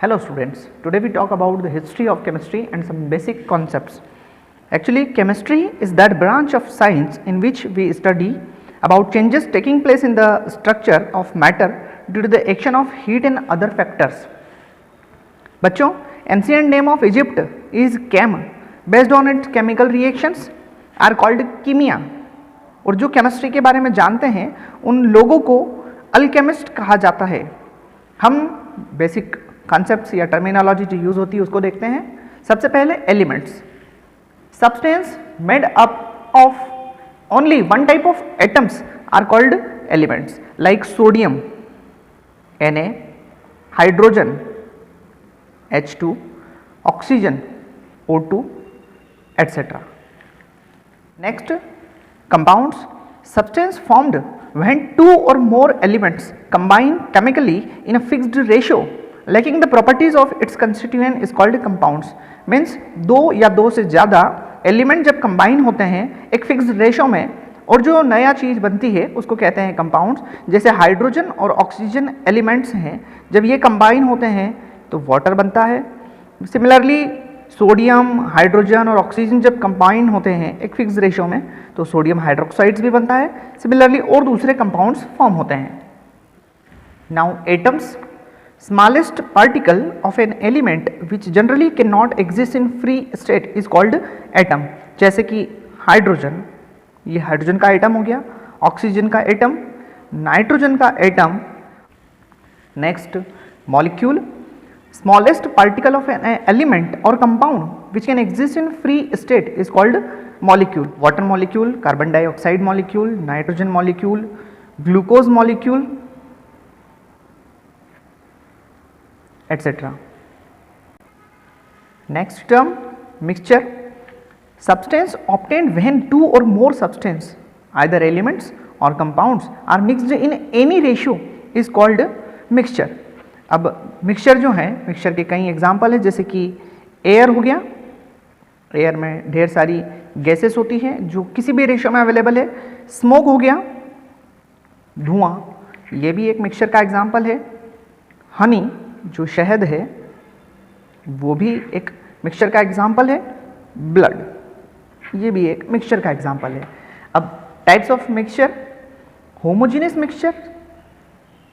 Hello students, today we talk about the history of chemistry and some basic concepts. Actually, chemistry is that branch of science in which we study about changes taking place in the structure of matter due to the action of heat and other factors. बच्चों, ancient name of Egypt is Chem. Based on its chemical reactions are called chemia. और जो chemistry के बारे में जानते हैं उन लोगों को अल्केमिस्ट कहा जाता है. हम बेसिक कॉन्सेप्ट्स या टर्मिनोलॉजी जो यूज होती है उसको देखते हैं. सबसे पहले elements. Substance made up of only one type of atoms are called elements like sodium Na, hydrogen H2, oxygen O2 etc. Next, compounds, substance formed when two or more elements combine chemically in a fixed ratio lacking the properties of its constituent is called compounds. Means दो या दो से ज़्यादा element जब combine होते हैं एक fix ratio में और जो नया चीज़ बनती है उसको कहते हैं कंपाउंड्स. जैसे हाइड्रोजन और ऑक्सीजन एलिमेंट्स हैं, जब ये कंबाइन होते हैं तो वाटर बनता है. सिमिलरली सोडियम, हाइड्रोजन और ऑक्सीजन जब कंबाइन होते हैं एक फिक्स रेशो में तो सोडियम हाइड्रोक्साइड्स भी बनता है. सिमिलरली और दूसरे कंपाउंड्स फॉर्म होते हैं. Now atoms, smallest particle of an element which generally cannot exist in free state is called atom. जैसे कि हाइड्रोजन, ये हाइड्रोजन का एटम हो गया, ऑक्सीजन का एटम, नाइट्रोजन का atom. Next, molecule, smallest particle of an element or compound which can exist in free state is called molecule. Water molecule, carbon dioxide molecule, nitrogen molecule, glucose molecule etc. Next term, mixture, substance obtained when two or more substance either elements or compounds are mixed in any ratio is called mixture. अब mixture जो है, mixture के कई example है जैसे कि air हो गया, एयर में ढेर सारी गैसेस होती हैं जो किसी भी रेशियो में अवेलेबल है. स्मोक हो गया, धुआं, ये भी एक मिक्सचर का एग्जाम्पल है. हनी जो शहद है वो भी एक मिक्सचर का एग्जाम्पल है. ब्लड, ये भी एक मिक्सचर का एग्जाम्पल है. अब types of mixture, homogeneous mixture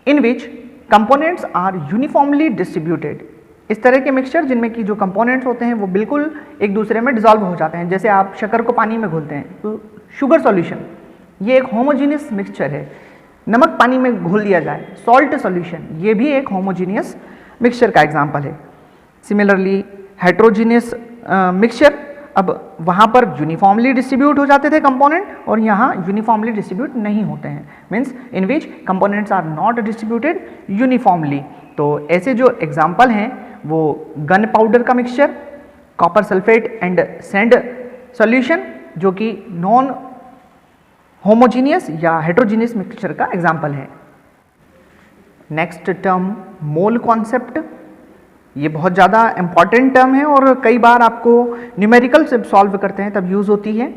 in which components are uniformly distributed. इस तरह के मिक्सचर जिनमें कि जो कंपोनेंट्स होते हैं वो बिल्कुल एक दूसरे में डिसॉल्व हो जाते हैं. जैसे आप शक्कर को पानी में घोलते हैं तो शुगर सॉल्यूशन, ये एक होमोजेनियस मिक्सचर है. नमक पानी में घोल दिया जाए, सॉल्ट सॉल्यूशन, ये भी एक होमोजेनियस मिक्सचर का एग्जाम्पल है. सिमिलरली हेट्रोजीनियस मिक्सचर, अब वहाँ पर यूनिफॉर्मली डिस्ट्रीब्यूट हो जाते थे कंपोनेंट और यहाँ यूनिफॉर्मली डिस्ट्रीब्यूट नहीं होते हैं. Means in which components are not distributed uniformly. तो ऐसे जो एग्जाम्पल हैं वो गन पाउडर का mixture, copper sulphate and sand solution जो कि नॉन होमोजीनियस या हेट्रोजीनियस मिक्सचर का एग्जाम्पल है. नेक्स्ट टर्म, मोल कॉन्सेप्ट, ये बहुत ज़्यादा इंपॉर्टेंट टर्म है और कई बार आपको न्यूमेरिकल से सॉल्व करते हैं तब यूज़ होती है.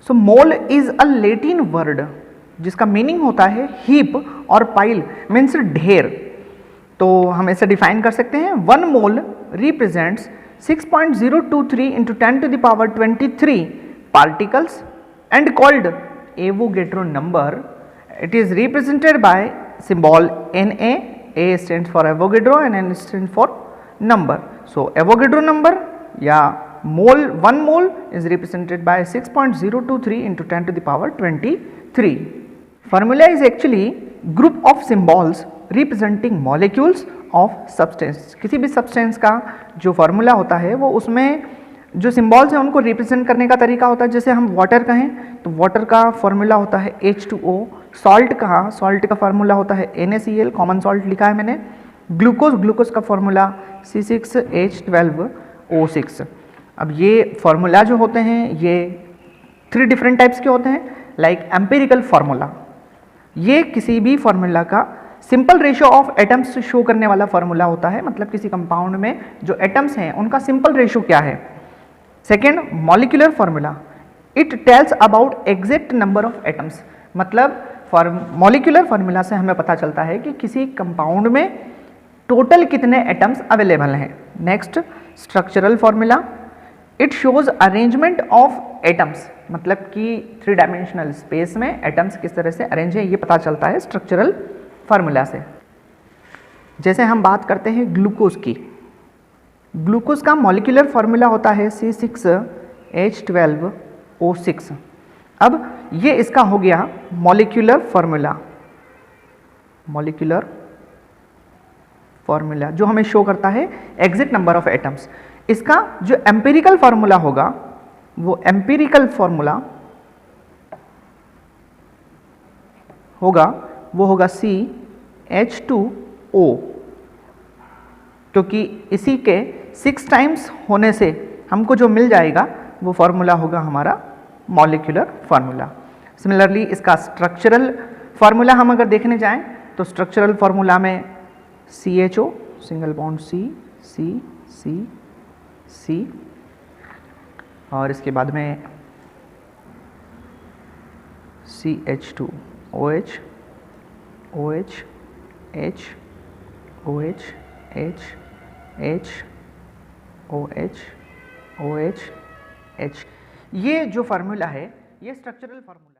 सो मोल इज़ अ लैटिन वर्ड जिसका मीनिंग होता है हीप और पाइल, मीन्स ढेर. तो हम ऐसे डिफाइन कर सकते हैं, 1 मोल represents 6.023 into 10 to the power 23 particles and called Avogadro number. It is represented by symbol Na. A stands for Avogadro and N stands for number. So Avogadro number या mole, 1 mole is represented by 6.023 into 10 to the power 23. Formula is actually group of symbols representing molecules of substance. किसी भी substance का जो formula होता है वो उसमें जो सिम्बॉल्स हैं उनको रिप्रेजेंट करने का तरीका होता है. जैसे हम वाटर कहें तो वाटर का फॉर्मूला होता है H2O. सॉल्ट कहा, सॉल्ट का फार्मूला होता है NaCl, कॉमन सॉल्ट लिखा है मैंने. ग्लूकोज, ग्लूकोज का फॉर्मूला C6H12O6. अब ये फार्मूला जो होते हैं ये 3 डिफरेंट टाइप्स के होते हैं. लाइक एम्पिरिकल फार्मूला, ये किसी भी फार्मूला का simple ratio of atoms show करने वाला फार्मूला होता है. मतलब किसी कंपाउंड में जो एटम्स हैं उनका सिंपल रेशियो क्या है. Second, molecular formula, it tells about exact number of atoms. मतलब मॉलिक्यूलर फार्मूला से हमें पता चलता है कि किसी कंपाउंड में टोटल कितने एटम्स अवेलेबल हैं। Next structural formula, it shows arrangement of atoms, मतलब कि 3 डायमेंशनल स्पेस में एटम्स किस तरह से अरेंज है ये पता चलता है स्ट्रक्चरल फार्मूला से। जैसे हम बात करते हैं ग्लूकोज की, ग्लूकोज का मॉलिक्यूलर फार्मूला होता है C6H12O6। अब ये इसका हो गया मॉलिक्यूलर फार्मूला, मॉलिक्यूलर फार्मूला जो हमें शो करता है एग्जिट नंबर ऑफ एटम्स। इसका जो एम्पिरिकल फार्मूला होगा वो एम्पिरिकल फार्मूला होगा वो होगा CH2O, क्योंकि इसी के 6 टाइम्स होने से हमको जो मिल जाएगा वो फार्मूला होगा हमारा मॉलिक्यूलर फार्मूला। सिमिलरली इसका स्ट्रक्चरल फार्मूला हम अगर देखने जाएं तो स्ट्रक्चरल फार्मूला में CHO सिंगल बॉन्ड C और इसके बाद में CH2OH OH H OH H H OH OH H। ये जो फार्मूला है ये स्ट्रक्चरल फार्मूला